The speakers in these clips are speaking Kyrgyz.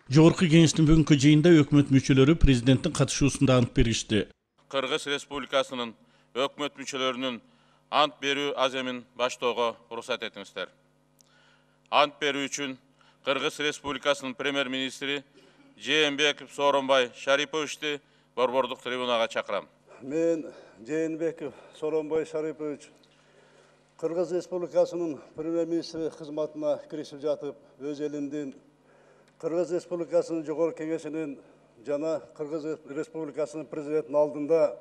Жогорку Кеңештин бүгүнкү жыйынында өкмөт мүчөлөрү президенттин катышуусунда ант беришти. Кыргыз Республикасынын өкмөт мүчөлөрүнүн ант берүү аземин баштоого уруксат этиңиздер. Ант берүү үчүн Кыргыз Республикасынын премьер-министри Жээнбеков Сооронбай Шариповичти борбордук трибунага чакырам. Мен Жээнбеков Сооронбай Шарипович Кыргыз Республикасынын премьер-министри кызматына киришип жатып, өз элимдин Кыргыз Республикасынын Жогорку Кеңешинин жана Кыргыз Республикасынын президентинин алдында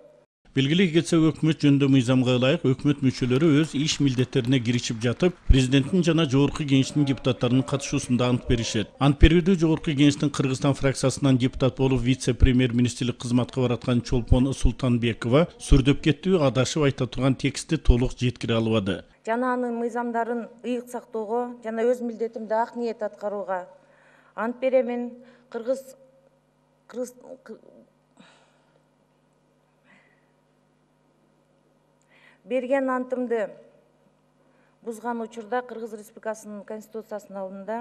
Белгилей кетсе, өкмөт жөнүндө мыйзамга ылайык өкмөт мүчөлөрү өз иш милдеттерине киришип жатып, президенттин жана Жогорку Кеңештин депутаттарынын катышуусунда ант беришет. Ант берүүдө Жогорку Кеңештин Кыргызстан фракциясынан депутат болуп вице-премьер-министрлик кызматка бараткан Чолпон Султанбекова сүрдөп кеттүү адашып айта турган текстти толук жеткире албады. Жана анын мыйзамдарын ыйык сактоого жана өз милдетимди ак ниет аткарууга ант беремин. Берген антымды бузган учурда Кыргыз Республикасынын Конституциясынын алдында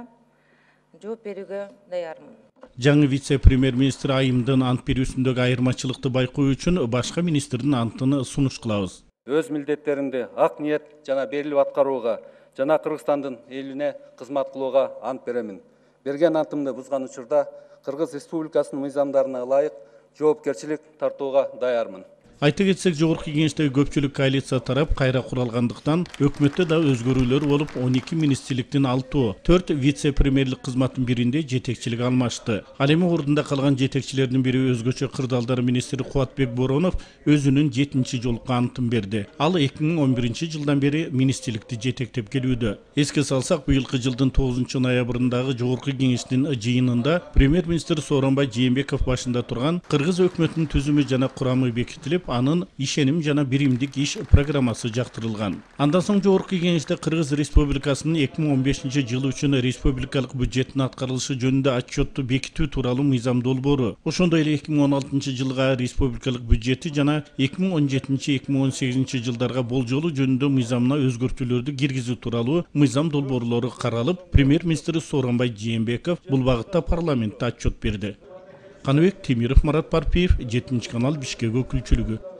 жооп берүүгө даярмын. Жаңы вице-премьер-министр айымдын ант берүүсүндөгү айырмачылыкты байкоо үчүн башка министрдин антын сунуш кылабыз. Өз милдеттеримди ак ниет жана берилип аткарууга жана Кыргызстандын элине кызмат кылууга ант беремин. Берген антымды бузган учурда Кыргыз Республикасынын мыйзамдарына ылайык жоопкерчилик тартууга даярмын. Айта кетсек, Жогорку Кеңештеги көпчүлүк коалиция тарап кайра куралгандыктан өкмөттө да өзгөрүүлөр болуп, 12 министрликтин 4 вице-премьерлик кызматтын биринде жетекчилик алмашты. Ал эми ордунда калган жетекчилердин бири өзгөчө кырдаалдар министри Кубатбек Боронов өзүнүн 7-чи жолку антын берди. Ал 2011-жылдан бери министрликти жетектеп келүүдө. Эске салсак, быйылкы жылдын 9-ноябрындагы Жогорку Кеңештин жыйынында премьер-министр Сооронбай Жээнбеков башында турган Кыргыз өкмөтүнүн түзүмү жана курамы бекитилип, анын ишеним жана биримдик иш программасы жактырылган. Андан соң Жогорку Кеңеште Кыргыз Республикасынын 2015-жылы үчүн республикалык бюджеттин аткарылышы жөнүндө отчетту бекитүү тууралуу мыйзам долбоору, ошондой эле 2016-жылга республикалык бюджети жана 2017-2018 жылдарга болжолу жөнүндө мыйзамына өзгөртүүлөрдү киргизүү тууралуу мыйзам долбоорлору каралып, премьер-министр Сооронбай Жээнбеков бул багытта парламентте отчет берди. Каныбек Темиров, Марат Парпиев, 7 канал, Бишкек өкүлчүлүгү.